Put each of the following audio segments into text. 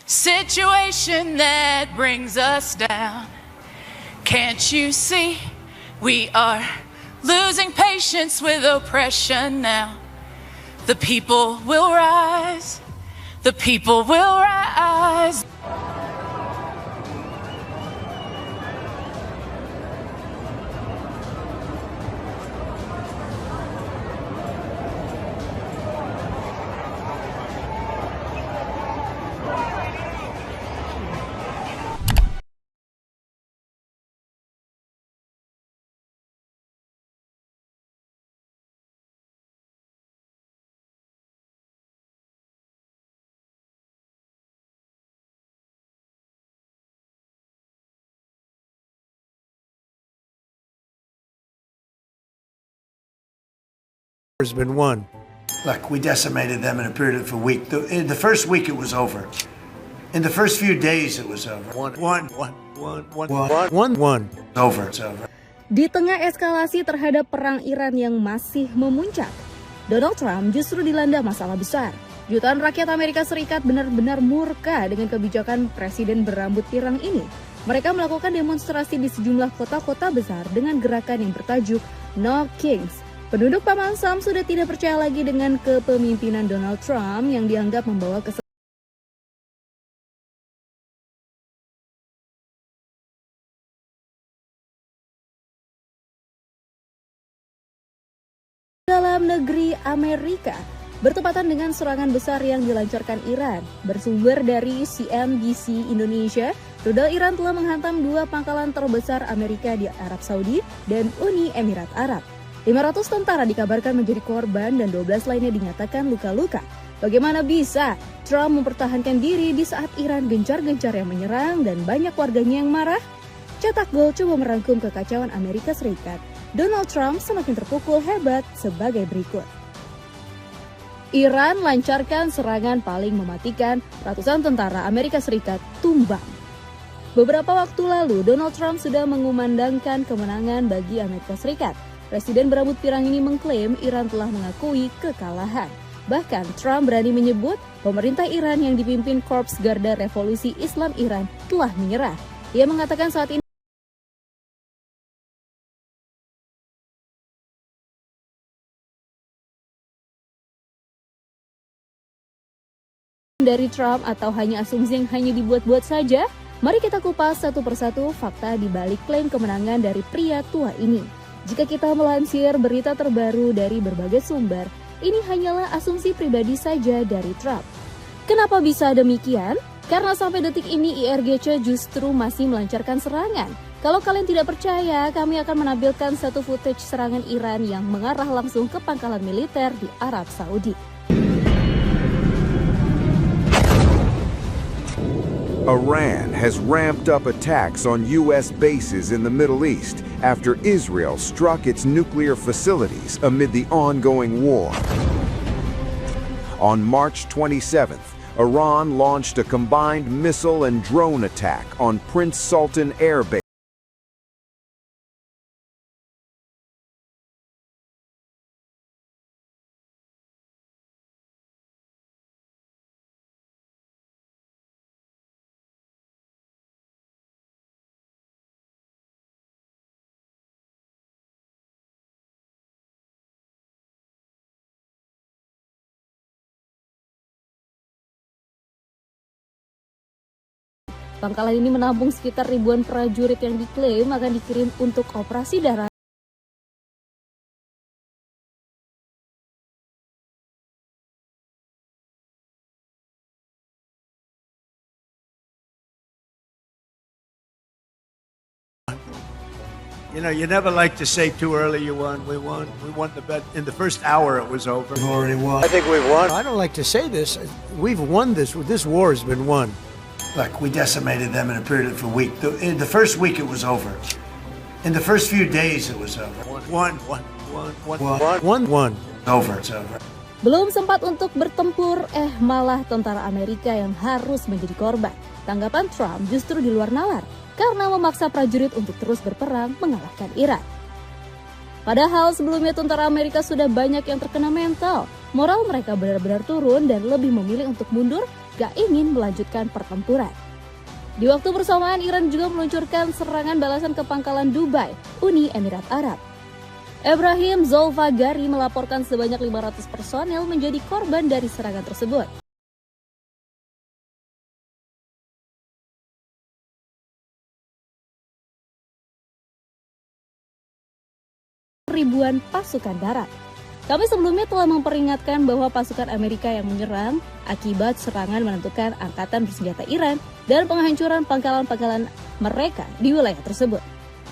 situation that brings us down. Can't you see we are losing patience with oppression now? The people will rise. The people will rise. Has been won. Look, we decimated them in a period of a week. In the first week, it was over. In the first few days, it was over. One. Over. It's over. Di tengah eskalasi terhadap perang Iran yang masih memuncak, Donald Trump justru dilanda masalah besar. Jutaan rakyat Amerika Serikat benar-benar murka dengan kebijakan presiden berambut pirang ini. Mereka melakukan demonstrasi di sejumlah kota-kota besar dengan gerakan yang bertajuk No Kings. Penduduk Paman Sam sudah tidak percaya lagi dengan kepemimpinan Donald Trump yang dianggap membawa dalam negeri Amerika bertepatan dengan serangan besar yang dilancarkan Iran. Bersumber dari CNBC Indonesia, rudal Iran telah menghantam 2 pangkalan terbesar Amerika di Arab Saudi dan Uni Emirat Arab. 500 tentara dikabarkan menjadi korban dan 12 lainnya dinyatakan luka-luka. Bagaimana bisa Trump mempertahankan diri di saat Iran gencar-gencar yang menyerang dan banyak warganya yang marah? Cetak Gol coba merangkum kekacauan Amerika Serikat. Donald Trump semakin terpukul hebat sebagai berikut. Iran lancarkan serangan paling mematikan, ratusan tentara Amerika Serikat tumbang. Beberapa waktu lalu, Donald Trump sudah mengumandangkan kemenangan bagi Amerika Serikat. Presiden berambut pirang ini mengklaim Iran telah mengakui kekalahan. Bahkan Trump berani menyebut pemerintah Iran yang dipimpin Korps Garda Revolusi Islam Iran telah menyerah. Ia mengatakan saat ini dari Trump atau hanya asumsi yang hanya dibuat-buat saja? Mari kita kupas satu persatu fakta di balik klaim kemenangan dari pria tua ini. Jika kita melansir berita terbaru dari berbagai sumber, ini hanyalah asumsi pribadi saja dari Trump. Kenapa bisa demikian? Karena sampai detik ini IRGC justru masih melancarkan serangan. Kalau kalian tidak percaya, kami akan menampilkan satu footage serangan Iran yang mengarah langsung ke pangkalan militer di Arab Saudi. Iran has ramped up attacks on U.S. bases in the Middle East after Israel struck its nuclear facilities amid the ongoing war. On March 27th, Iran launched a combined missile and drone attack on Prince Sultan Air Base. Pangkalan ini menampung sekitar ribuan prajurit yang diklaim akan dikirim untuk operasi darat. You know, you never like to say too early you won. We won. We won the bet. In the first hour, it was over. We've already won. I think we've won. I don't like to say this. We've won this. This war has been won. Look, we decimated them in a period of a week. In the first week, it was over. In the first few days, it was over. One. Over. It's over. Belum sempat untuk bertempur, malah tentara Amerika yang harus menjadi korban. Tanggapan Trump justru di luar nalar, karena memaksa prajurit untuk terus berperang mengalahkan Iran. Padahal sebelumnya tentara Amerika sudah banyak yang terkena mental. Moral mereka benar-benar turun dan lebih memilih untuk mundur gak ingin melanjutkan pertempuran. Di waktu bersamaan, Iran juga meluncurkan serangan balasan ke pangkalan Dubai, Uni Emirat Arab. Ebrahim Zolfagari melaporkan sebanyak 500 personel menjadi korban dari serangan tersebut. Ribuan pasukan darat. Kami sebelumnya telah memperingatkan bahwa pasukan Amerika yang menyerang akibat serangan menentukan angkatan bersenjata Iran dan penghancuran pangkalan-pangkalan mereka di wilayah tersebut.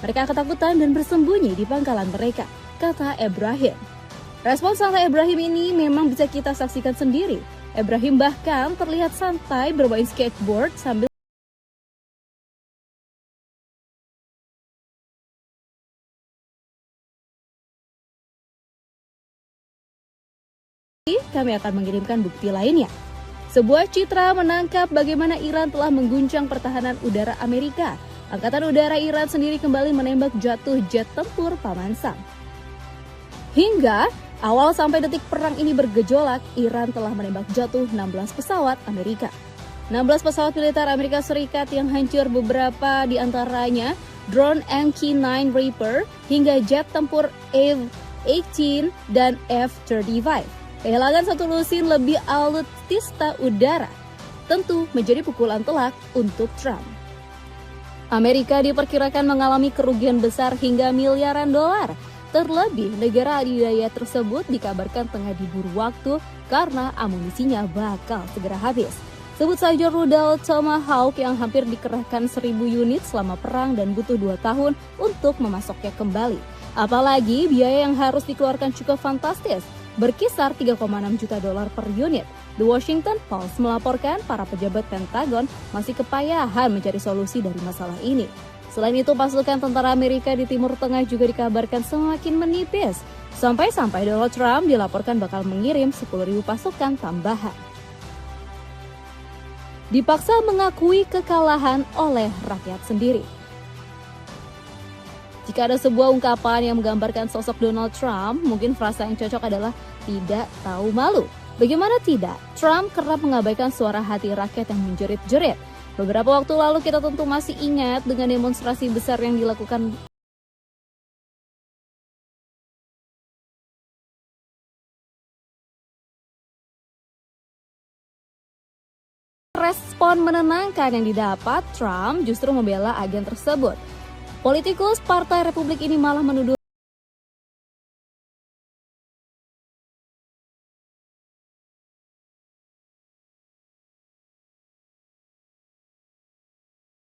Mereka ketakutan dan bersembunyi di pangkalan mereka, kata Ebrahim. Respon santai Ebrahim ini memang bisa kita saksikan sendiri. Ebrahim bahkan terlihat santai bermain skateboard sambil kami akan mengirimkan bukti lainnya. Sebuah citra menangkap bagaimana Iran telah mengguncang pertahanan udara Amerika. Angkatan udara Iran sendiri kembali menembak jatuh jet tempur Paman Sam. Hingga awal sampai detik perang ini bergejolak, Iran telah menembak jatuh 16 pesawat Amerika. 16 pesawat militer Amerika Serikat yang hancur, beberapa di antaranya drone MQ-9 Reaper hingga jet tempur F-18 dan F-35. Kehilangan satu lusin lebih alutsista udara tentu menjadi pukulan telak untuk Trump. Amerika diperkirakan mengalami kerugian besar hingga miliaran dolar. Terlebih, negara adidaya tersebut dikabarkan tengah diburu waktu karena amunisinya bakal segera habis. Sebut saja rudal Tomahawk yang hampir dikerahkan 1.000 unit selama perang dan butuh 2 tahun untuk memasoknya kembali. Apalagi biaya yang harus dikeluarkan cukup fantastis, berkisar 3,6 juta dolar per unit. The Washington Post melaporkan para pejabat Pentagon masih kepayahan mencari solusi dari masalah ini. Selain itu, pasukan tentara Amerika di Timur Tengah juga dikabarkan semakin menipis. Sampai-sampai Donald Trump dilaporkan bakal mengirim 10.000 pasukan tambahan. Dipaksa mengakui kekalahan oleh rakyat sendiri. Jika ada sebuah ungkapan yang menggambarkan sosok Donald Trump, mungkin frasa yang cocok adalah tidak tahu malu. Bagaimana tidak? Trump kerap mengabaikan suara hati rakyat yang menjerit-jerit. Beberapa waktu lalu kita tentu masih ingat dengan demonstrasi besar yang dilakukan respon menenangkan yang didapat. Trump justru membela agen tersebut. Politikus Partai Republik ini malah menuduh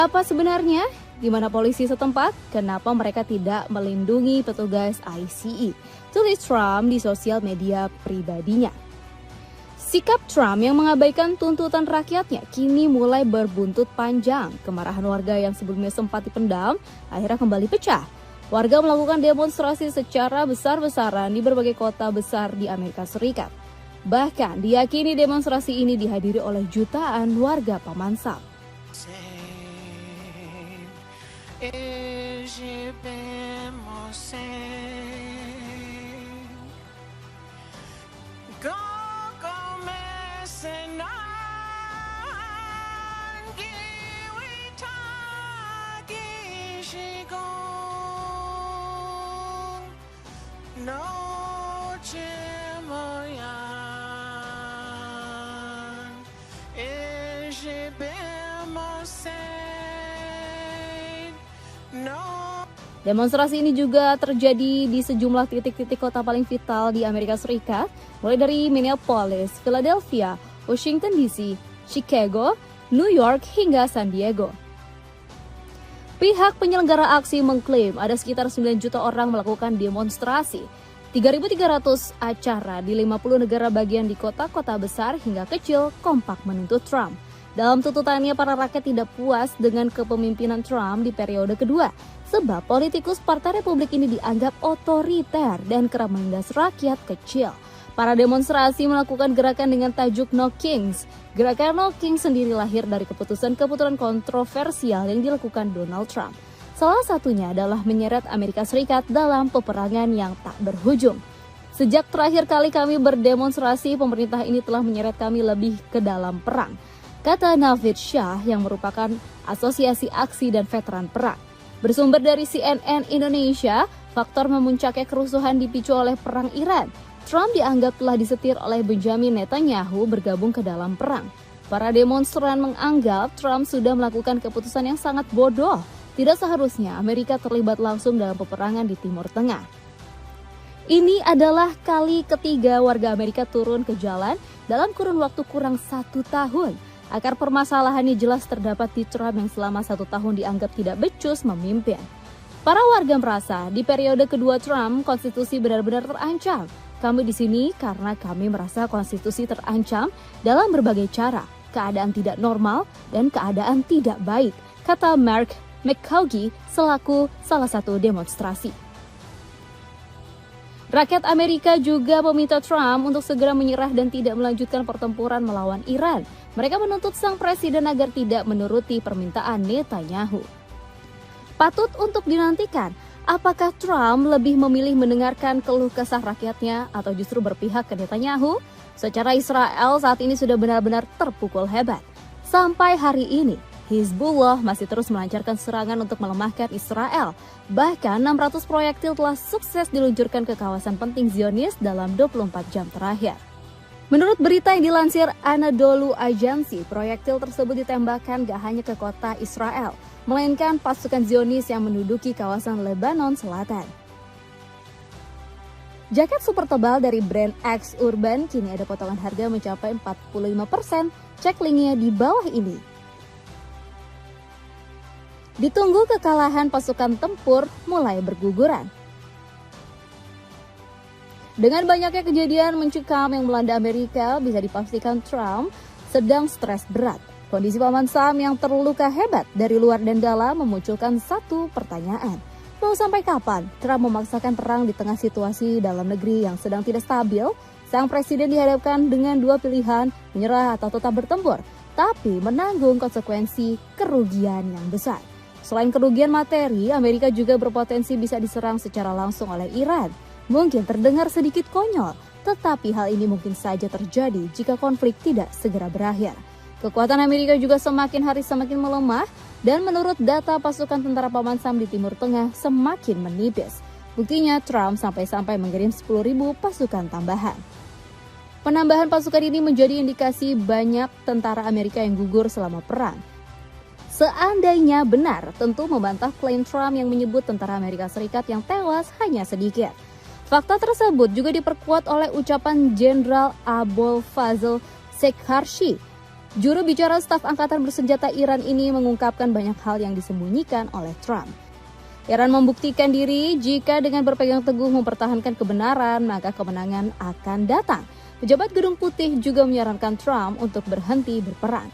apa sebenarnya? Di mana polisi setempat? Kenapa mereka tidak melindungi petugas ICE? Tulis Trump di sosial media pribadinya. Sikap Trump yang mengabaikan tuntutan rakyatnya kini mulai berbuntut panjang. Kemarahan warga yang sebelumnya sempat dipendam akhirnya kembali pecah. Warga melakukan demonstrasi secara besar-besaran di berbagai kota besar di Amerika Serikat. Bahkan diyakini demonstrasi ini dihadiri oleh jutaan warga Paman Sam. Demonstrasi ini juga terjadi di sejumlah titik-titik kota paling vital di Amerika Serikat, mulai dari Minneapolis, Philadelphia, Washington DC, Chicago, New York, hingga San Diego. Pihak penyelenggara aksi mengklaim ada sekitar 9 juta orang melakukan demonstrasi. 3.300 acara di 50 negara bagian di kota-kota besar hingga kecil kompak menuntut Trump. Dalam tuntutannya, para rakyat tidak puas dengan kepemimpinan Trump di periode kedua, sebab politikus Partai Republik ini dianggap otoriter dan kerap menindas rakyat kecil. Para demonstrasi melakukan gerakan dengan tajuk No Kings. Gerakan No Kings sendiri lahir dari keputusan-keputusan kontroversial yang dilakukan Donald Trump. Salah satunya adalah menyeret Amerika Serikat dalam peperangan yang tak berujung. Sejak terakhir kali kami berdemonstrasi, pemerintah ini telah menyeret kami lebih ke dalam perang. kata Navid Shah yang merupakan Asosiasi Aksi dan Veteran Perang. Bersumber dari CNN Indonesia, faktor memuncaknya kerusuhan dipicu oleh perang Iran. Trump dianggap telah disetir oleh Benjamin Netanyahu bergabung ke dalam perang. Para demonstran menganggap Trump sudah melakukan keputusan yang sangat bodoh. Tidak seharusnya Amerika terlibat langsung dalam peperangan di Timur Tengah. Ini adalah kali ketiga warga Amerika turun ke jalan dalam kurun waktu kurang 1 tahun. Akar permasalahan ini jelas terdapat di Trump yang selama 1 tahun dianggap tidak becus memimpin. Para warga merasa di periode kedua Trump, konstitusi benar-benar terancam. Kami di sini karena kami merasa konstitusi terancam dalam berbagai cara. Keadaan tidak normal dan keadaan tidak baik, kata Mark McCaughey selaku salah satu demonstrasi. Rakyat Amerika juga meminta Trump untuk segera menyerah dan tidak melanjutkan pertempuran melawan Iran. Mereka menuntut sang presiden agar tidak menuruti permintaan Netanyahu. Patut untuk dinantikan, apakah Trump lebih memilih mendengarkan keluh kesah rakyatnya atau justru berpihak ke Netanyahu? Secara Israel saat ini sudah benar-benar terpukul hebat. Sampai hari ini, Hizbullah masih terus melancarkan serangan untuk melemahkan Israel. Bahkan 600 proyektil telah sukses diluncurkan ke kawasan penting Zionis dalam 24 jam terakhir. Menurut berita yang dilansir Anadolu Agency, proyektil tersebut ditembakkan gak hanya ke kota Israel, melainkan pasukan Zionis yang menduduki kawasan Lebanon Selatan. Jaket super tebal dari brand X Urban kini ada potongan harga mencapai 45%. Cek linknya di bawah ini. Ditunggu kekalahan pasukan tempur mulai berguguran. Dengan banyaknya kejadian mencekam yang melanda Amerika, bisa dipastikan Trump sedang stres berat. Kondisi Paman Sam yang terluka hebat dari luar dan dalam memunculkan satu pertanyaan. Mau sampai kapan Trump memaksakan perang di tengah situasi dalam negeri yang sedang tidak stabil? Sang presiden dihadapkan dengan dua pilihan, menyerah atau tetap bertempur, tapi menanggung konsekuensi kerugian yang besar. Selain kerugian materi, Amerika juga berpotensi bisa diserang secara langsung oleh Iran. Mungkin terdengar sedikit konyol, tetapi hal ini mungkin saja terjadi jika konflik tidak segera berakhir. Kekuatan Amerika juga semakin hari semakin melemah, dan menurut data pasukan tentara Paman Sam di Timur Tengah semakin menipis. Buktinya Trump sampai-sampai mengirim 10.000 pasukan tambahan. Penambahan pasukan ini menjadi indikasi banyak tentara Amerika yang gugur selama perang. Seandainya benar, tentu membantah klaim Trump yang menyebut tentara Amerika Serikat yang tewas hanya sedikit. Fakta tersebut juga diperkuat oleh ucapan Jenderal Abol Fazl Sekharshi. Juru bicara staf angkatan bersenjata Iran ini mengungkapkan banyak hal yang disembunyikan oleh Trump. Iran membuktikan diri jika dengan berpegang teguh mempertahankan kebenaran, maka kemenangan akan datang. Pejabat Gedung Putih juga menyarankan Trump untuk berhenti berperang.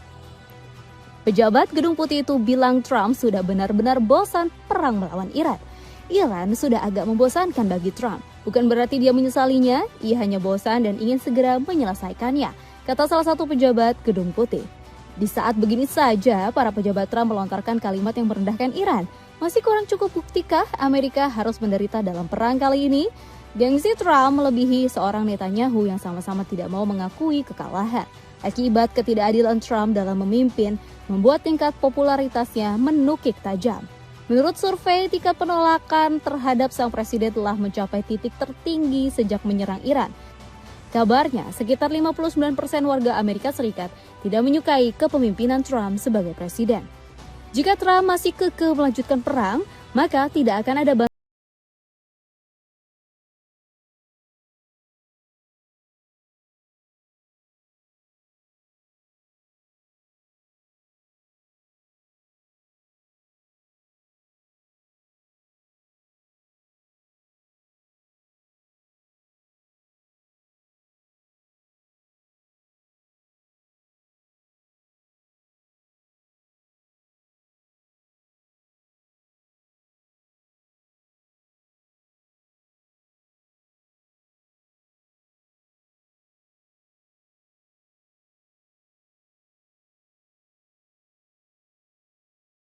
Pejabat Gedung Putih itu bilang Trump sudah benar-benar bosan perang melawan Iran. Iran sudah agak membosankan bagi Trump. Bukan berarti dia menyesalinya, ia hanya bosan dan ingin segera menyelesaikannya, kata salah satu pejabat Gedung Putih. Di saat begini saja, para pejabat Trump melontarkan kalimat yang merendahkan Iran. Masih kurang cukup buktikah Amerika harus menderita dalam perang kali ini? Gengsi Trump melebihi seorang Netanyahu yang sama-sama tidak mau mengakui kekalahan. Akibat ketidakadilan Trump dalam memimpin, membuat tingkat popularitasnya menukik tajam. Menurut survei, tingkat penolakan terhadap sang presiden telah mencapai titik tertinggi sejak menyerang Iran. Kabarnya, sekitar 59% warga Amerika Serikat tidak menyukai kepemimpinan Trump sebagai presiden. Jika Trump masih kekeh melanjutkan perang, maka tidak akan ada